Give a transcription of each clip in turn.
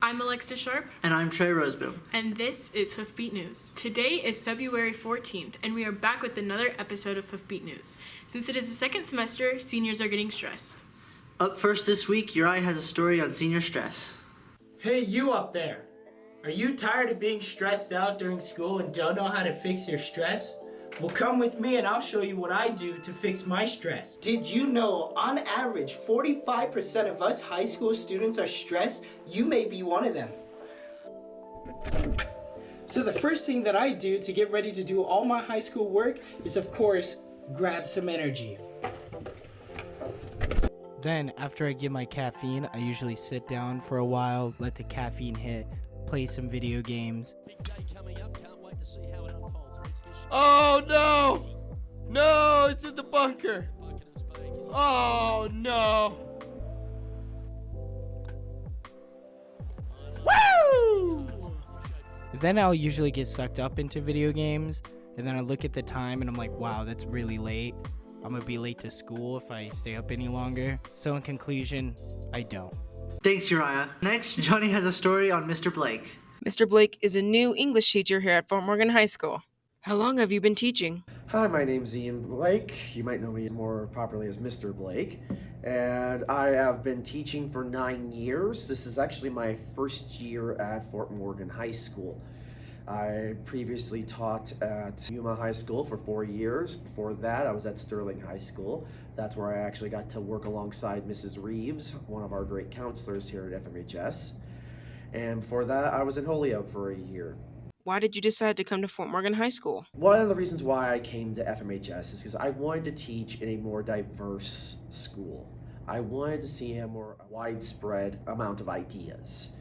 I'm Alexis Sharp. And I'm Trey Roseboom. And this is Hoofbeat News. Today is February 14th, and we are back with another episode of Hoofbeat News. Since it is the second semester, seniors are getting stressed. Up first this week, Uriah has a story on senior stress. Hey, you up there! Are you tired of being stressed out during school and don't know how to fix your stress? Well, come with me and I'll show you what I do to fix my stress. Did you know, on average, 45% of us high school students are stressed? You may be one of them. So the first thing that I do to get ready to do all my high school work is, of course, grab some energy. Then, after I get my caffeine, I usually sit down for a while, let the caffeine hit, play some video games. Oh no! No, it's in the bunker! Oh no! Woo! Then I'll usually get sucked up into video games, and then I look at the time and I'm like, wow, that's really late. I'm gonna be late to school if I stay up any longer. So in conclusion, I don't. Thanks, Uriah. Next, Johnny has a story on Mr. Blake. Mr. Blake is a new English teacher here at Fort Morgan High School. How long have you been teaching? Hi, my name's Ian Blake. You might know me more properly as Mr. Blake. And I have been teaching for 9 years. This is actually my first year at Fort Morgan High School. I previously taught at Yuma High School for 4 years. Before that, I was at Sterling High School. That's where I actually got to work alongside Mrs. Reeves, one of our great counselors here at FMHS. And before that, I was in Holyoke for a year. Why did you decide to come to Fort Morgan High School? One of the reasons why I came to FMHS is because I wanted to teach in a more diverse school. I wanted to see a more widespread amount of ideas,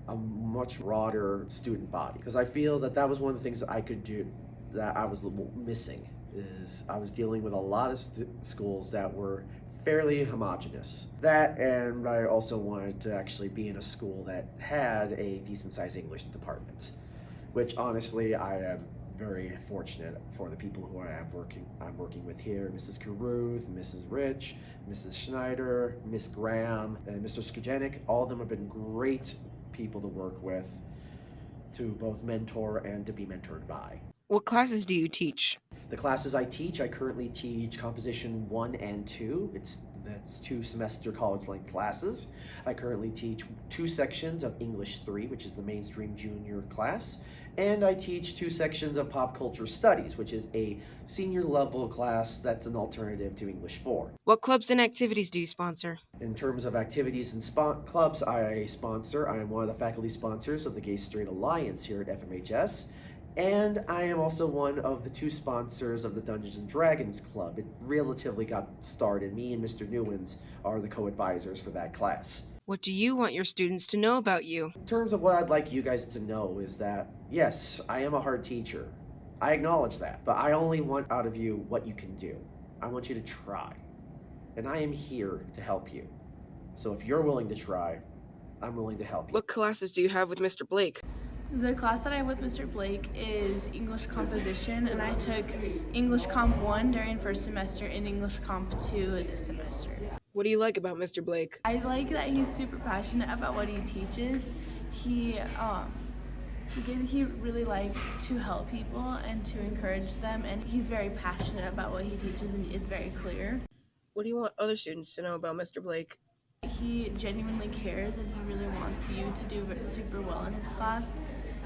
a much broader student body, because I feel that that was one of the things that I could do that I was missing, is I was dealing with a lot of schools that were fairly homogenous. That, and I also wanted to actually be in a school that had a decent-sized English department, which honestly I am very fortunate for the people who I'm working with here. Mrs. Caruth, Mrs. Rich, Mrs. Schneider, Miss Graham, and Mr. Skajenik. All of them have been great people to work with, to both mentor and to be mentored by. What classes do you teach? The classes I teach, I currently teach Composition 1 and 2. That's 2 semester college-length classes. I currently teach 2 sections of English 3, which is the mainstream junior class, and I teach 2 sections of Pop Culture Studies, which is a senior level class that's an alternative to English 4. What clubs and activities do you sponsor? In terms of activities and clubs I sponsor, I am one of the faculty sponsors of the Gay Straight Alliance here at FMHS. And I am also one of the 2 sponsors of the Dungeons & Dragons Club. It relatively got started. Me and Mr. Newlands are the co-advisors for that class. What do you want your students to know about you? In terms of what I'd like you guys to know is that, yes, I am a hard teacher. I acknowledge that, but I only want out of you what you can do. I want you to try. And I am here to help you. So if you're willing to try, I'm willing to help you. What classes do you have with Mr. Blake? The class that I have with Mr. Blake is English Composition, and I took English Comp 1 during first semester and English Comp 2 this semester. What do you like about Mr. Blake? I like that he's super passionate about what he teaches. He really likes to help people and to encourage them, and he's very passionate about what he teaches, and it's very clear. What do you want other students to know about Mr. Blake? He genuinely cares, and he really wants you to do super well in his class,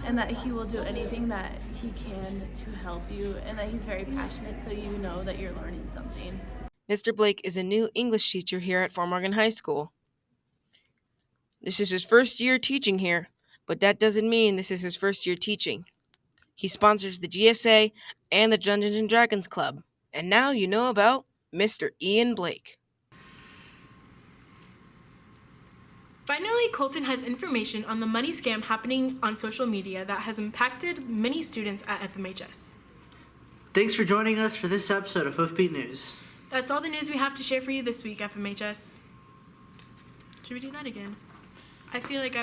and that he will do anything that he can to help you, and that he's very passionate, so you know that you're learning something. Mr. Blake is a new English teacher here at Fort Morgan High School. This is his first year teaching here, but that doesn't mean this is his first year teaching. He sponsors the GSA and the Dungeons & Dragons Club. And now you know about Mr. Ian Blake. Finally, Colton has information on the money scam happening on social media that has impacted many students at FMHS. Thanks for joining us for this episode of Hoofbeat News. That's all the news we have to share for you this week, FMHS. Should we do that again? I feel like